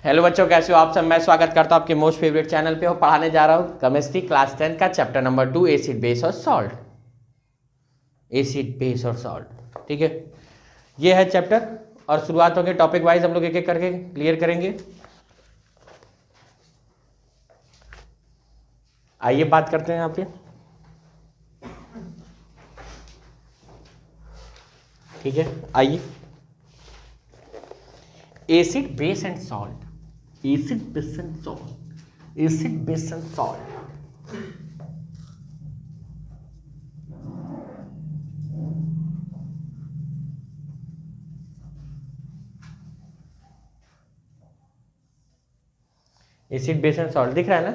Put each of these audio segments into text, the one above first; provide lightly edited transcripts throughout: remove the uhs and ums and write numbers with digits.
Hello बच्चों, कैसे हो आप सब। मैं स्वागत करता हूं आपके मोस्ट फेवरेट चैनल पे। पढ़ाने जा रहा हूं केमिस्ट्री क्लास 10 का चैप्टर नंबर 2, एसिड बेस और सॉल्ट। एसिड बेस और सॉल्ट, ठीक है, ये है चैप्टर। और शुरुआत होगी टॉपिक वाइज, हम लोग एक एक करके क्लियर करेंगे। आइए बात करते हैं यहाँ पे, ठीक है। आइए, acid base and salt, acid base and salt, acid base and salt. Acid base and salt दिख रहा है ना,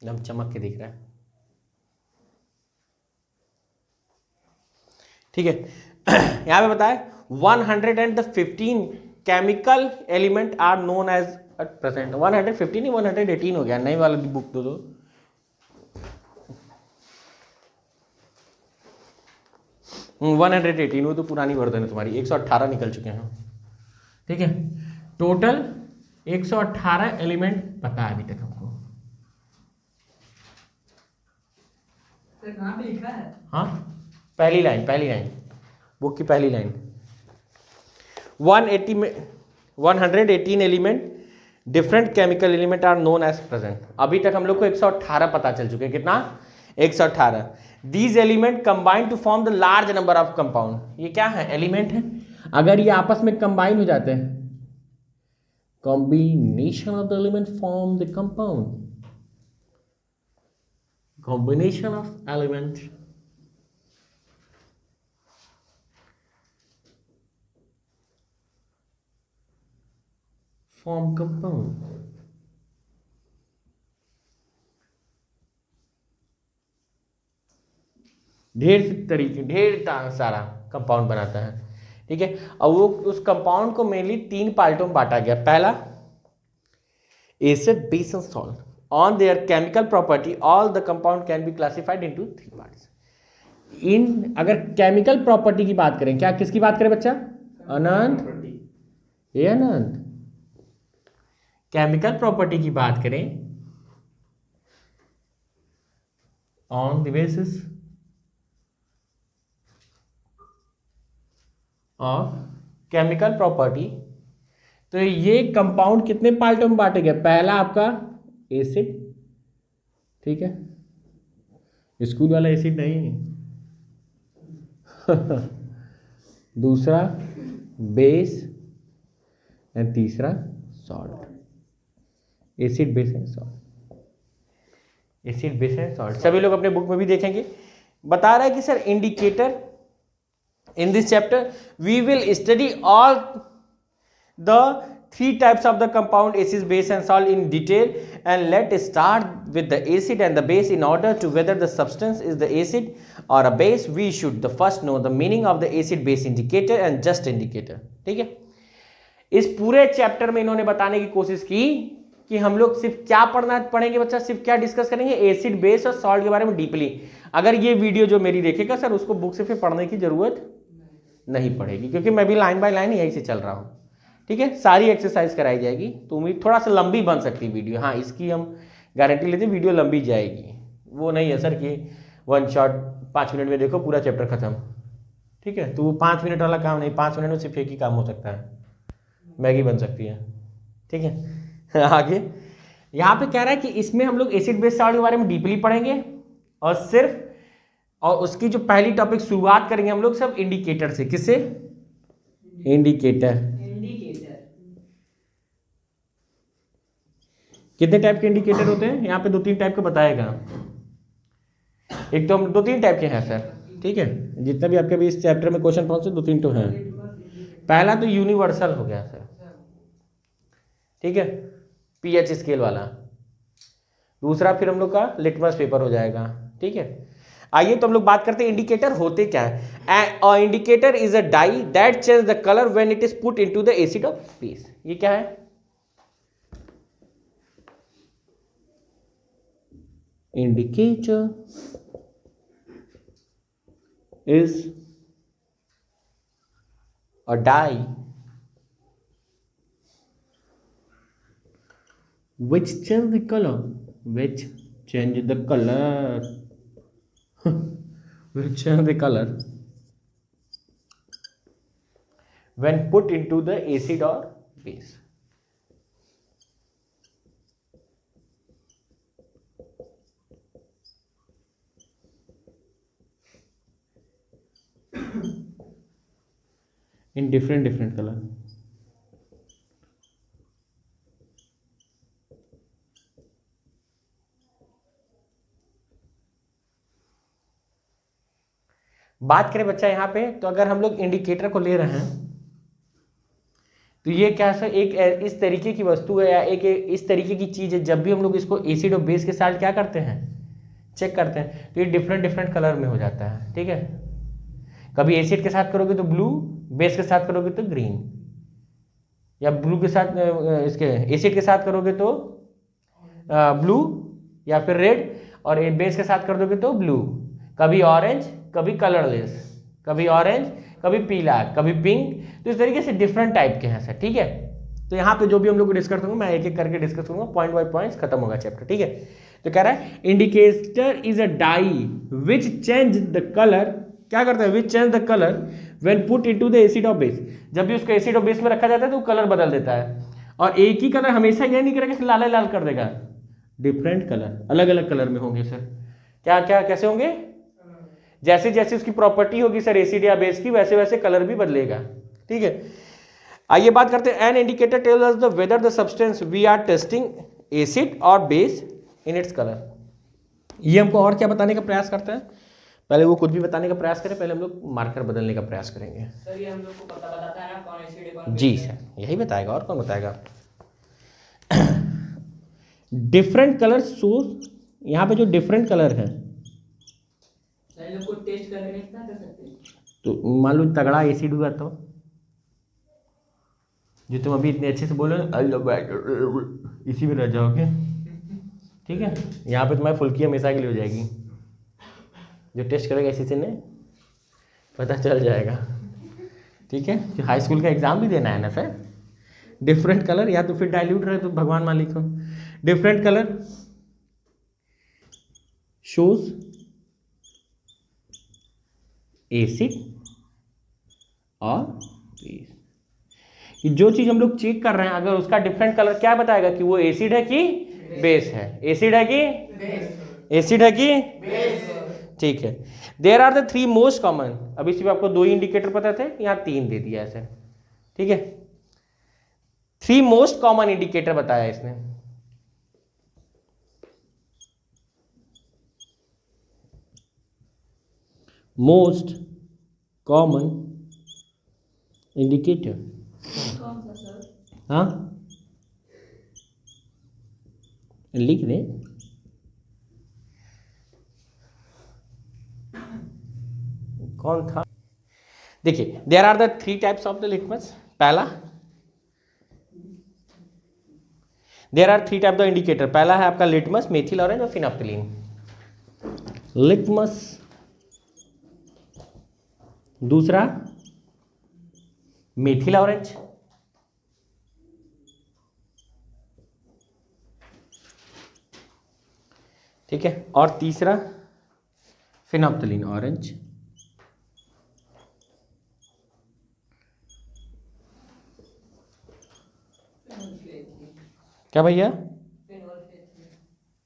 एकदम चमक के दिख रहा है, ठीक है। यहां पे बताए 115 chemical element are known as at present. 115 नहीं 118 हो गया, नई वाला बुक दो 118, वो तो पुरानी वर्जन है तुम्हारी। 118 निकल चुके हैं, ठीक है। टोटल 118 एलिमेंट पता है अभी तक हमको। कहाँ पे लिखा है? हाँ, पहली लाइन बुक की पहली लाइन। 180 में 118 element, different chemical element are known as present. अभी तक हम लोग को 118 पता चल चुके हैं। कितना? 118। These element combine to form the large number of compound. ये क्या है? एलिमेंट है। अगर ये आपस में कंबाइन हो जाते हैं, combination of the element form the compound. Combination of element form compound. ढेर सारा कंपाउंड बनाता है, ठीक है। और वो उस कंपाउंड को मेनली 3 पार्टों में बांटा गया। पहला, acid base and salt. On their chemical property all the compound can be classified into 3 parts. इन अगर केमिकल प्रॉपर्टी की बात करें, क्या किसकी बात करें बच्चा? अनंत, ये अनंत केमिकल प्रॉपर्टी की बात करें on the basis of chemical property, तो ये कंपाउंड कितने पार्टों में बांटे गए? पहला आपका एसिड, ठीक है, स्कूल वाला एसिड नहीं दूसरा बेस एंड तीसरा salt. Acid base and salt, acid base and salt सभी लोग अपने बुक में भी देखेंगे। बता रहा है कि sir indicator, in this chapter we will study all the 3 types of the compound acid, base and salt in detail, and let's start with the acid and the base. In order to whether the substance is the acid or a base, we should the first know the meaning of the acid base indicator and just indicator, ठीक है। इस पूरे chapter में इन्होंने बताने की कोशिश की कि हम लोग सिर्फ क्या पढ़ेंगे बच्चा, सिर्फ क्या डिस्कस करेंगे? एसिड, बेस और सॉल्ट के बारे में डीपली। अगर ये वीडियो जो मेरी देखेगा सर, उसको बुक से फिर पढ़ने की जरूरत नहीं पड़ेगी, क्योंकि मैं भी लाइन बाय लाइन यही से चल रहा हूँ, ठीक है। सारी एक्सरसाइज कराई जाएगी, तो उम्मीद थोड़ा सा लंबी बन सकती है वीडियो। हाँ, इसकी हम गारंटी लेते हैं, वीडियो लंबी जाएगी। वो नहीं है सर कि वन शॉट 5 मिनट में देखो पूरा चैप्टर खत्म, ठीक है। तो वो 5 मिनट वाला काम नहीं, 5 मिनट में सिर्फ एक ही काम हो सकता है, मैगी बन सकती है, ठीक है। आगे यहाँ पे कह रहा है कि इसमें हम लोग एसिड बेस सॉल्ट के बारे में डीपली पढ़ेंगे, और सिर्फ और उसकी जो पहली टॉपिक शुरुआत करेंगे हम लोग सब इंडिकेटर से। किससे? इंडिकेटर। कितने टाइप के इंडिकेटर होते हैं? यहाँ पे 2-3 टाइप के बताएगा। एक तो हम 2-3 टाइप के हैं सर, ठीक है। जितना भी आपके भी इस चैप्टर में क्वेश्चन पहुंचे 2-3 तो हैं। पहला तो यूनिवर्सल हो गया सर, ठीक है, पीएच स्केल वाला। दूसरा फिर हम लोग का लिटमस पेपर हो जाएगा, ठीक है। आइए तो हम लोग बात करते हैं इंडिकेटर होते क्या है। Indicator is a dye that change the colour when it is put into the acid of base. ये क्या है? Indicator is a dye which change the color, which change the color which change the color when put into the acid or base. In different color. बात करें बच्चा यहाँ पे, तो अगर हम लोग इंडिकेटर को ले रहे हैं तो ये क्या है, एक इस तरीके की वस्तु है या एक इस तरीके की चीज है। जब भी हम लोग इसको एसिड और बेस के साथ क्या करते हैं, चेक करते हैं, तो ये डिफरेंट कलर में हो जाता है। ठीक है, कभी एसिड के साथ करोगे तो ब्लू, बेस के साथ करोगे तो ग्रीन, या ब्लू के साथ इसके एसिड के साथ करोगे तो ब्लू या फिर रेड, और बेस के साथ कर दोगे तो ब्लू। कभी ऑरेंज, कभी कलरलेस, कभी ऑरेंज, कभी पीला, कभी पिंक। तो इस तरीके से डिफरेंट टाइप के हैं सर। ठीक है, तो यहाँ पे जो भी हम लोग डिस्कस करूंगा मैं एक एक करके डिस्कस करूंगा, पॉइंट बाय पॉइंट्स खत्म होगा चैप्टर। ठीक है, तो कह रहा है indicator is a dye which change the colour, क्या करता है, which change the colour when put into the acid और बेस। जब भी उसको एसिड और बेस में रखा जाता है तो कलर बदल देता है, और एक ही कलर हमेशा यह नहीं करेगा कि लाल लाल कर देगा, डिफरेंट कलर, अलग अलग कलर में होंगे सर। क्या क्या कैसे होंगे, जैसे जैसे उसकी प्रॉपर्टी होगी सर एसिड या बेस की, वैसे वैसे कलर भी बदलेगा। ठीक है, आइए बात करते हैं, an indicator tells us the whether the substance we are testing acid और बेस इन इट्स कलर। ये हमको और क्या बताने का प्रयास करता है, पहले वो खुद भी बताने का प्रयास करें, पहले हम लोग मार्कर बदलने का प्रयास करेंगे। सर ये हम लोग को पता बताता है ना कौन एसिड है कौन बेस। जी सर, यही बताएगा, और कौन बताएगा। डिफरेंट कलर सोर्स, यहाँ पे जो डिफरेंट कलर है, सर लोग को टेस्ट करके नहीं कर सकते। तो मान लो तगड़ा एसिड हुआ तो जो तुम अभी इतने अच्छे से बोलो इसी में रह जाओगे। ठीक है, यहाँ पे तुम्हारी फुल्की हमेशा के लिए हो जाएगी। जो टेस्ट करेगा इसी से ने पता चल जाएगा। ठीक है, जो हाई स्कूल का एग्जाम भी देना है ना सर। डिफरेंट कलर, या तो फिर डाइल्यूट रहे तो भगवान मालिक हो। डिफरेंट कलर शोज एसिड और बेस। जो चीज हम लोग चेक कर रहे हैं अगर उसका डिफरेंट कलर क्या बताएगा कि वो एसिड है कि बेस है, एसिड है कि एसिड है कि बेस। ठीक है, there are the three most common, अभी सिर्फ आपको दो ही इंडिकेटर पता थे, यहाँ तीन दे दिया है सर। ठीक है, थ्री मोस्ट कॉमन इंडिकेटर बताया इसने। मोस्ट कॉमन इंडिकेटर, कौन सा सर? हाँ लिख दे। कौन था, देखिए there are the three types of the litmus. पहला, there are three type the indicator, पहला है आपका लिटमस, मेथिल ऑरेंज और फिनोप्थिलीन। लिटमस, दूसरा मेथिल ऑरेंज, ठीक है, और तीसरा फिनोप्थिलीन ऑरेंज। क्या भैया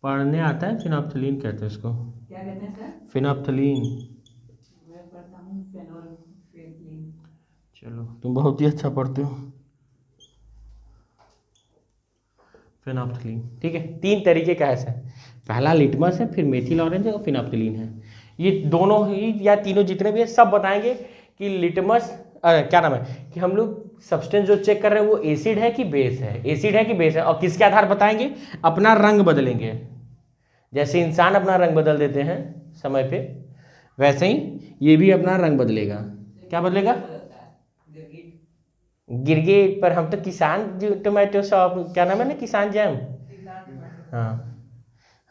पढ़ने आता है, फिनोप्थिलीन कहते हैं इसको। क्या कहते हैं सर? फिनोप्थिलीन। मैं पढ़ता हूँ फेनोल्फेनिन। चलो तुम बहुत ही अच्छा पढ़ते हो। फिनोप्थिलीन, ठीक है, तीन तरीके का है सर। पहला लिटमस है, फिर मेथिल ऑरेंज है और फिनोप्थिलीन है। ये दोनों ही या तीनों जितने भी है सब बताएंगे कि लिटमस क्या नाम है कि हम लोग सब्सटेंस जो चेक कर रहे हैं वो एसिड है कि बेस है, एसिड है कि बेस है, और किसके आधार बताएंगे, अपना रंग बदलेंगे। जैसे इंसान अपना रंग बदल देते हैं समय पे, वैसे ही ये भी अपना रंग बदलेगा। क्या बदलेगा, गिरगिट। पर हम तो किसान टोमेटो शॉप, क्या नाम है ना, किसान जैम। हाँ,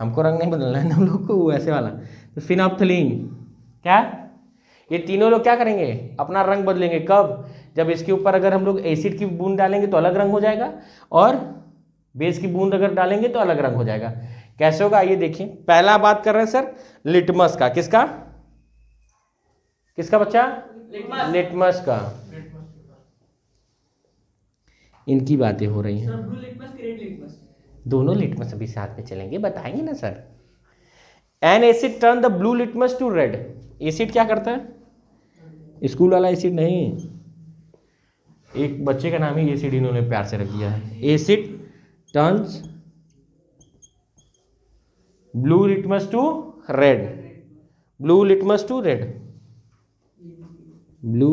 हमको रंग नहीं बदलना है ना हम लोग को, वो ऐसे वाला। तो फिनोप्थिलीन, क्या, ये तीनों लोग क्या करेंगे, अपना रंग बदलेंगे। कब, जब इसके ऊपर अगर हम लोग एसिड की बूंद डालेंगे तो अलग रंग हो जाएगा, और बेस की बूंद अगर डालेंगे तो अलग रंग हो जाएगा। कैसे होगा आइए देखिए। पहला बात कर रहे हैं सर लिटमस का, किसका किसका बच्चा, लिटमस का। इनकी बातें हो रही हैं, सर ब्लू लिटमस की रेड लिटमस, दोनों लिटमस अभी साथ में चलेंगे, बताएंगे ना sir. An acid turn the blue litmus to red. Acid क्या करता है, स्कूल वाला एसिड नहीं, एक बच्चे का नाम ही एसिड इन्होंने प्यार से रख दिया है। Acid turns blue litmus to red, blue litmus to red, blue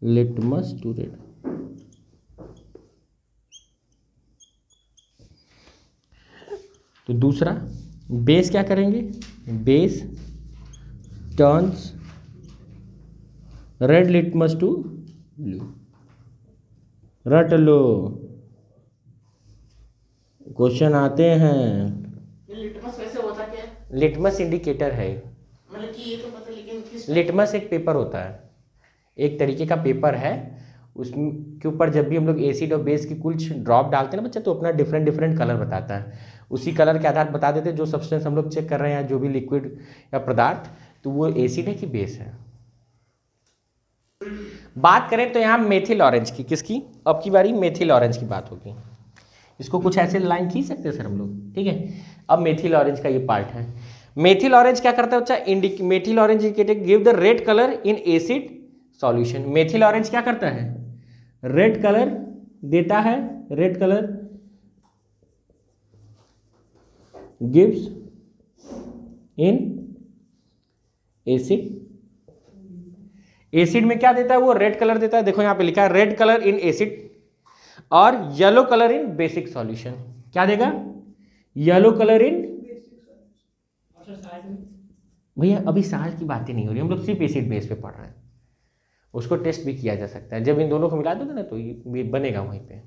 litmus to red. तो दूसरा बेस क्या करेंगे, base turns red litmus to blue. रट लो, क्वेश्चन आते हैं। ये लिटमस वैसे होता क्या है? लिटमस इंडिकेटर है, मतलब कि ये तो पता, लेकिन किस लिटमस एक पेपर होता है, एक तरीके का पेपर है, उसके ऊपर जब भी हम लोग एसिड और बेस की कुछ ड्रॉप डालते हैं ना बच्चा, तो अपना डिफरेंट डिफरेंट कलर बताता है। उसी कलर के आधार बता देते हैं जो सब्सटेंस हम लोग चेक कर रहे हैं, जो भी लिक्विड या पदार्थ, तो वो एसिड है कि बेस है। बात करें तो यहाँ मेथिल ऑरेंज की, किसकी, अब की बारी मेथिल ऑरेंज की बात होगी। इसको कुछ ऐसे लाइन खींच सकते हैं सर हम लोग, ठीक है। अब मेथिल ऑरेंज का ये पार्ट है। मेथिल ऑरेंज क्या करता है बच्चा, methyl orange indicator give the red colour in acid solution. Methyl orange क्या करता है, रेड कलर देता है, red colour gives in acid. Acid में क्या देता है वो, रेड कलर देता है। देखो यहां पे लिखा है रेड कलर इन एसिड और येलो कलर इन बेसिक सॉल्यूशन। क्या देगा, येलो कलर इन, भैया अभी साल की बातें नहीं हो रही, हम लोग सिर्फ एसिड बेस पे पढ़ रहे हैं। उसको टेस्ट भी किया जा सकता है, जब इन दोनों को मिला दोगे ना तो ये बनेगा वहीं पे।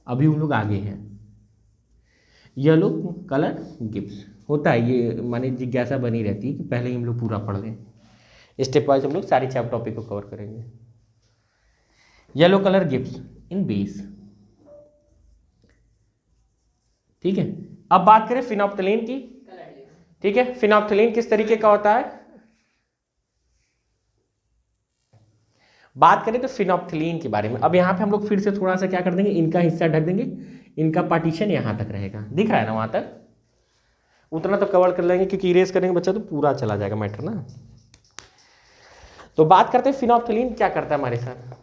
अभी हम लोग आगे हैं। येलो कलर गिव्स होता है, ये माने जिज्ञासा बनी रहती है कि पहले ही हम लोग पूरा पढ़ लें। स्टेप वाइज हम लोग सारी चैप्टर टॉपिक को कवर करेंगे। येलो कलर गिव्स इन बेस, ठीक है। अब बात करें फिनोप्थलीन की, ठीक है। फिनोप्थलीन किस तरीके का होता है, बात करें तो फिनोप्थलीन के बारे में। अब यहाँ पे हम लोग फिर से थोड़ा सा क्या कर देंगे, इनका हिस्सा ढक देंगे, इनका पार्टीशन यहाँ तक रहेगा, दिख रहा है ना, वहाँ तक उतना तो कवर कर लेंगे, क्योंकि इरेज करेंगे बच्चा तो पूरा चला जाएगा मैटर ना। तो बात करते हैं फिनोप्थलीन क्या करता है हमारे साथ।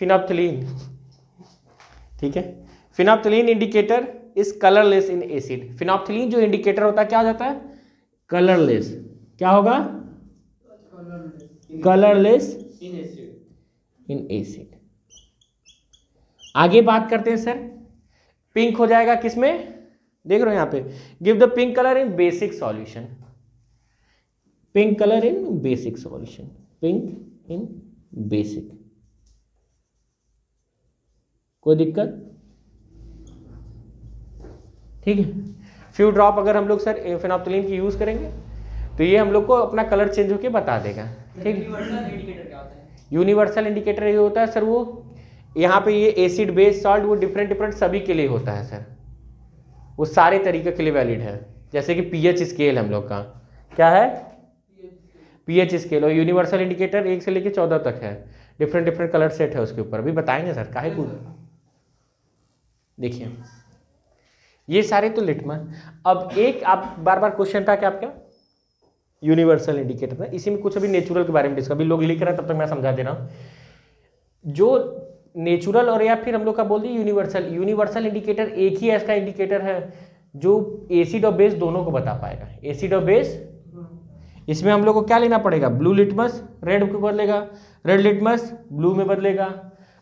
फिनोप्थलीन, ठीक है, phenolphthalein indicator is colourless in acid. Phenolphthalein जो इंडिकेटर होता है क्या हो जाता है, कलरलेस। क्या होगा, कलरलेस इन एसिड। आगे बात करते हैं सर, पिंक हो जाएगा किसमें, देख रहे हो यहां पे, give the pink colour in basic solution. Pink colour in basic solution, pink in basic. कोई दिक्कत, ठीक है। फ्यू ड्रॉप अगर हम लोग सर फिनोप्थलीन की यूज करेंगे तो ये हम लोग को अपना कलर चेंज होके बता देगा, ठीक। यूनिवर्सल इंडिकेटर क्या होता है, यूनिवर्सल इंडिकेटर ये होता है सर, वो यहाँ पे ये एसिड बेस सॉल्ट वो डिफरेंट डिफरेंट सभी के लिए होता है सर, वो सारे तरीके के लिए वैलिड है। जैसे कि पीएच स्केल हम लोग का क्या है, पीएच स्केल, और यूनिवर्सल इंडिकेटर 1 से लेकर 14 तक है, डिफरेंट डिफरेंट कलर सेट है उसके ऊपर, अभी बताएंगे सर काहे को। देखिए ये सारे तो लिटमस। अब एक आप बार बार क्वेश्चन था क्या आपका, यूनिवर्सल इंडिकेटर था, इसी में कुछ अभी नेचुरल के बारे में डिस्कस, अभी लोग लिख रहे हैं तब तक मैं समझा दे रहा हूँ। जो नेचुरल और या फिर हम लोग का बोल दिए यूनिवर्सल, यूनिवर्सल इंडिकेटर एक ही ऐसा इंडिकेटर है जो एसिड और बेस दोनों को बता पाएगा। एसिड और बेस, इसमें हम लोग को क्या लेना पड़ेगा, ब्लू लिटमस रेड को बदलेगा, रेड लिटमस ब्लू में बदलेगा,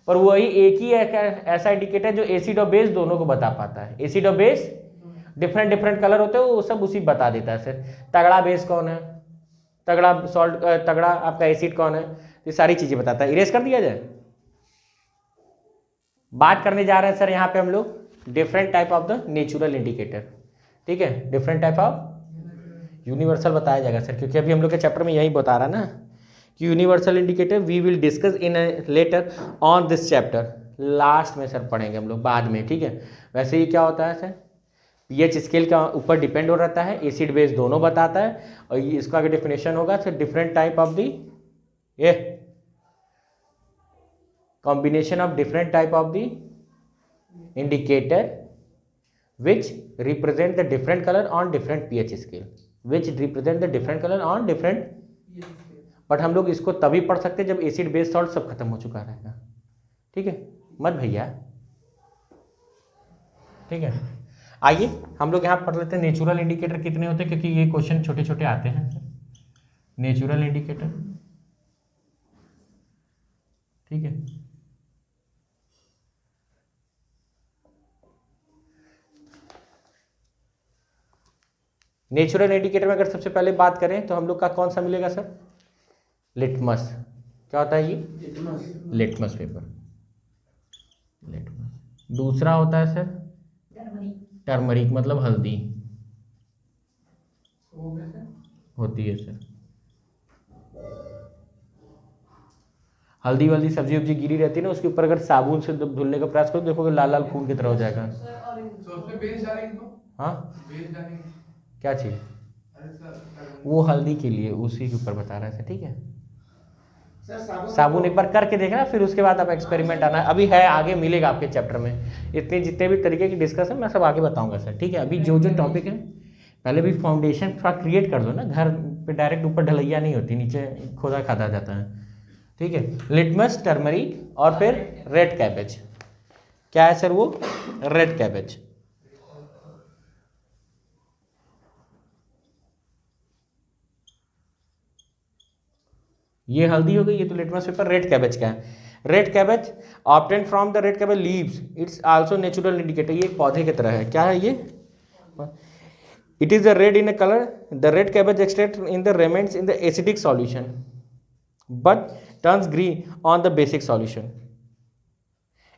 पर वही एक ही ऐसा इंडिकेटर जो एसिड और बेस दोनों को बता पाता है। एसिड और बेस डिफरेंट डिफरेंट कलर होते हैं, वो सब उसी बता देता है सर। तगड़ा बेस कौन है, तगड़ा सॉल्ट, तगड़ा आपका एसिड कौन है, ये सारी चीजें बताता है। इरेज कर दिया जाए। बात करने जा रहे हैं सर यहाँ पे हम लोग different type of the natural indicator, ठीक है। डिफरेंट टाइप ऑफ यूनिवर्सल बताया जाएगा सर, क्योंकि अभी हम लोग के चैप्टर में यही बता रहा ना कि universal indicator we will discuss in later on this chapter, last में सर पढ़ेंगे हम लोग बाद में, ठीक है। वैसे ये क्या होता है सर, पीएच स्केल का ऊपर डिपेंड हो रहता है, एसिड बेस दोनों बताता है। और ये इसका अगर डेफिनेशन होगा sir, different type of the ये combination of different type of the indicator which represent the different color on different pH scale, which represent the different color on different, but हम लोग इसको तभी पढ़ सकते हैं जब एसिड बेस सॉल्ट सब खत्म हो चुका रहेगा, ठीक है मत भैया, ठीक है। आइए हम लोग यहाँ पढ़ लेते हैं नेचुरल इंडिकेटर कितने होते हैं, क्योंकि ये क्वेश्चन छोटे छोटे आते हैं। नेचुरल इंडिकेटर, ठीक है, नेचुरल इंडिकेटर में अगर सबसे पहले बात करें तो हम लोग का कौन सा मिलेगा सर, लिटमस। क्या होता है ये, लिटमस पेपर, लिटमस। दूसरा होता है सर टर्मरिक, मतलब हल्दी होती है सर। हल्दी वाली सब्जी वब्जी गिरी रहती है ना, उसके ऊपर अगर साबुन से धुलने का प्रयास करो, देखोगे लाल लाल खून की तरह हो जाएगा। हाँ क्या चीज, वो हल्दी के लिए उसी के ऊपर बता रहा है, ठीक है। साबुन एक बार करके देखना, फिर उसके बाद आप एक्सपेरिमेंट आना, अभी है आगे मिलेगा आपके चैप्टर में। इतने जितने भी तरीके की डिस्कशन मैं सब आगे बताऊंगा सर, ठीक है। अभी जो जो टॉपिक है पहले भी फाउंडेशन थोड़ा क्रिएट कर दो ना, घर पे डायरेक्ट ऊपर ढलैया नहीं होती, नीचे खोदा खादा जाता है, ठीक है। लिटमस, टर्मरिक और फिर रेड कैबेज। क्या है सर वो, रेड कैबेज। ये हल्दी हो गई, ये तो लिटमस पेपर। रेड कैबेज क्या है, red cabbage obtain from the red cabbage leaves, it's also natural indicator. ये एक पौधे की तरह है, क्या है ये, it is the red in a colour, the red cabbage extract in the remains in the acidic solution but turns green on the basic solution.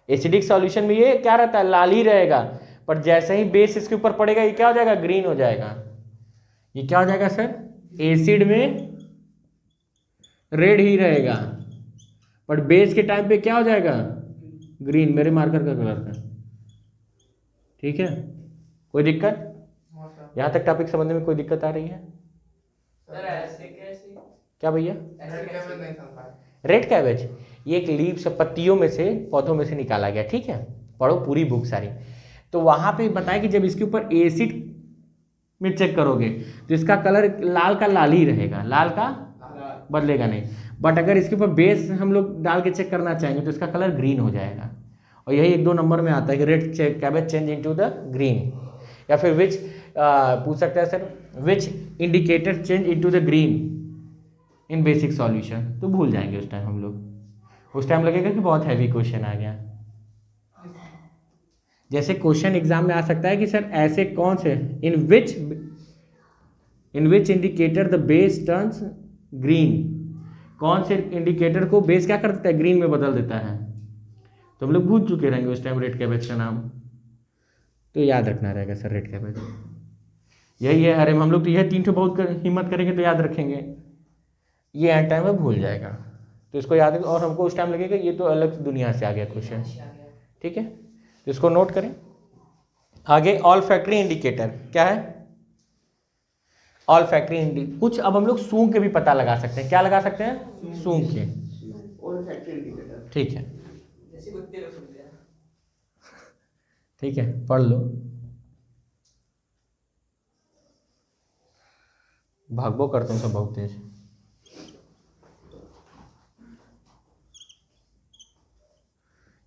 Acidic solution में ये क्या रहता है, लाल ही रहेगा, पर जैसे ही बेस इसके ऊपर पड़ेगा ये क्या हो जाएगा, ग्रीन हो जाएगा। ये क्या हो जाएगा सर, एसिड में रेड ही रहेगा, बट बेस के टाइम पे क्या हो जाएगा, ग्रीन, मेरे मार्कर का कलर था, ठीक है। कोई दिक्कत, यहां तक टॉपिक समझने में कोई दिक्कत आ रही है सर ऐसे कैसे, क्या भैया। रेड कैबेज रेड कैबेज ये एक लीव्स, पत्तियों में से, पौधों में से निकाला गया, ठीक है। पढ़ो पूरी बुक सारी। तो वहां पे बताया कि जब इसके ऊपर एसिड में चेक करोगे तो इसका कलर लाल का लाल ही रहेगा, लाल का बदलेगा नहीं। बट अगर इसके ऊपर बेस हम लोग डाल के चेक करना चाहेंगे तो इसका कलर ग्रीन हो जाएगा। और यही 1-2 नंबर में आता है कि red cabbage change into the green, या फिर विच पूछ सकता है sir, which indicator change into the green in basic solution. तो भूल जाएंगे उस टाइम हम लोग, उस टाइम लगेगा कि बहुत हैवी क्वेश्चन आ गया। जैसे क्वेश्चन एग्जाम में आ सकता है कि सर ऐसे कौन से, in which indicator the base turns green, कौन से इंडिकेटर को बेस क्या कर देता है, ग्रीन में बदल देता है। तो हम लोग भूल चुके रहेंगे उस टाइम रेड कैबेज का नाम, तो याद रखना रहेगा सर रेड कैबेज यही है। अरे हम लोग तो यह 3 ठो बहुत हिम्मत करेंगे तो याद रखेंगे, ये एंड टाइम में भूल जाएगा, तो इसको याद रखें। और हमको उस टाइम लगेगा ये तो अलग दुनिया से आ गया क्वेश्चन, ठीक है। तो इसको नोट करें। आगे ऑल फैक्ट्री इंडिकेटर क्या है, ऑल फैक्ट्री इंडिकेटर कुछ अब हम लोग सूंघ के भी पता लगा सकते हैं। क्या लगा सकते हैं, सूंघ के, ऑल फैक्ट्री इंडिकेटर, ठीक है, जैसे कुत्ते लोग सुनते हैं। ठीक है, पढ़ लो। भागबो करता हूँ सब बहुत तेज,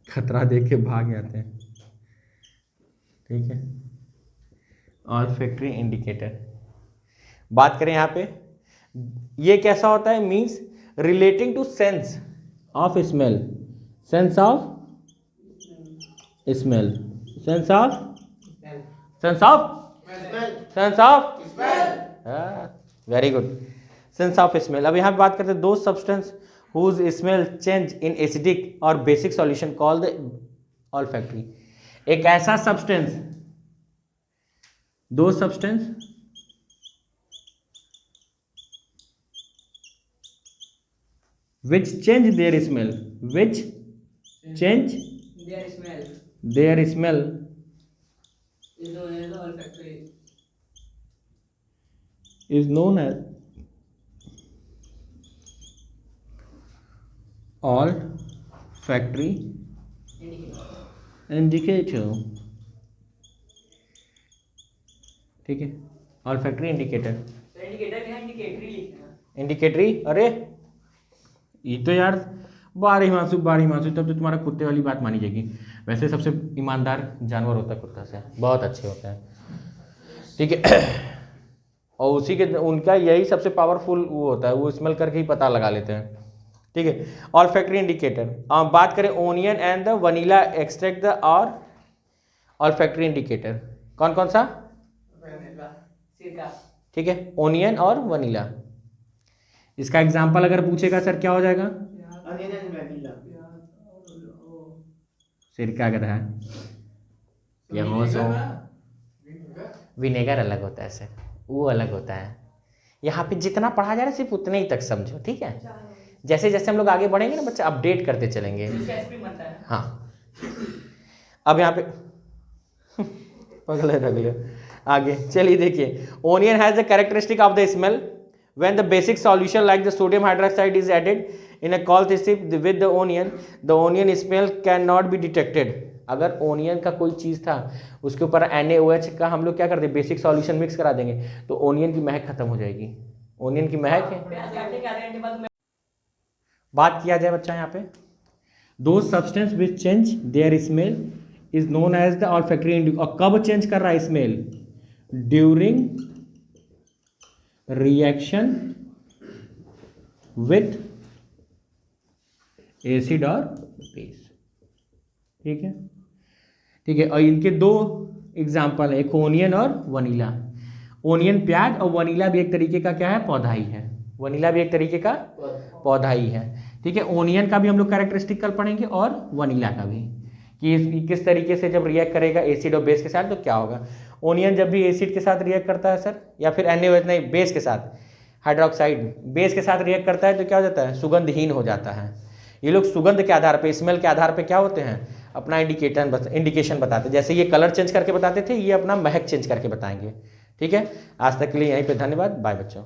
खतरा देख के भाग जाते हैं, ठीक है। ऑल फैक्ट्री इंडिकेटर बात करें यहाँ पे, ये कैसा होता है, means relating to sense of smell, sense of smell, sense of sense of sense of very good, sense of smell. अब यहाँ पे बात करते हैं दो substance whose smell change in acidic or basic solution called the olfactory। एक ऐसा substance, दो substance which change their smell, which change Their smell their smell is known as olfactory. Is known as olfactory Indicator. Indicator, ठीक है, olfactory indicator, तो indicator क्या इंडिकेटरी लिखना है। इंडिकेटरी। अरे ये तो यार बारह मासू तब तो तुम्हारा कुत्ते वाली बात मानी जाएगी। वैसे सबसे ईमानदार जानवर होता है कुत्ता से, बहुत अच्छे होते हैं, ठीक है। और उसी के उनका यही सबसे पावरफुल वो होता है, वो स्मेल करके ही पता लगा लेते हैं, ठीक है। Olfactory indicator. बात करें onion and the vanilla extract the और ऑल फैक्ट्री इंडिकेटर, कौन कौन सा? सिरका। ठीक है, ओनियन और वनीला। इसका एग्जाम्पल अगर पूछेगा सर क्या हो जाएगा? Onion and vanilla. सिरका का है या हो सो विनेगर अलग होता है सर, वो अलग होता है। यहाँ पे जितना पढ़ा जा रहा है सिर्फ उतने ही तक समझो, ठीक है। जैसे जैसे हम लोग आगे बढ़ेंगे ना बच्चे अपडेट करते चलेंगे। जिसका एस्प्रिन बनता है। हाँ, अब यहाँ पे पगले रगले आगे चलिए देखिए। Onion has the characteristic of the smell when the basic solution like the sodium hydroxide is added in a cold strip with the onion smell cannot be detected। अगर ओनियन का कोई चीज़ था उसके ऊपर NaOH का हम लोग क्या करते हैं, बेसिक सॉल्यूशन मिक्स करा देंगे तो ओनियन की महक खत्म हो जाएगी। ओनियन की महक है। प्याज काटने के आधे घंटे बाद बात किया जाए बच्चा यहाँ पे, दो substance which change their smell is known as the olfactory indicator. और कब चेंज कर रहा है smell? During reaction with acid और बेस, ठीक है, ठीक है। और इनके दो एग्जाम्पल है, एक ओनियन और वनीला। ओनियन प्याज और वनीला भी एक तरीके का क्या है, पौधा ही है। वनीला भी एक तरीके का पौधा ही है, ठीक है। ओनियन का भी हम लोग कैरेक्टरिस्टिक कल पढ़ेंगे और वनीला का भी, कि किस तरीके से जब रिएक्ट करेगा एसिड और बेस के साथ तो क्या होगा। ओनियन जब भी एसिड के साथ रिएक्ट करता है सर, या फिर NaOH नहीं, बेस के साथ, हाइड्रोक्साइड बेस के साथ रिएक्ट करता है तो क्या हो जाता है, सुगंधहीन हो जाता है। ये लोग सुगंध के आधार पे, स्मेल के आधार पे क्या होते हैं, अपना इंडिकेशन बताते हैं। जैसे ये कलर चेंज करके बताते थे, ये अपना महक चेंज करके बताएंगे, ठीक है। आज तक के लिए यहीं पे धन्यवाद, बाय बच्चों।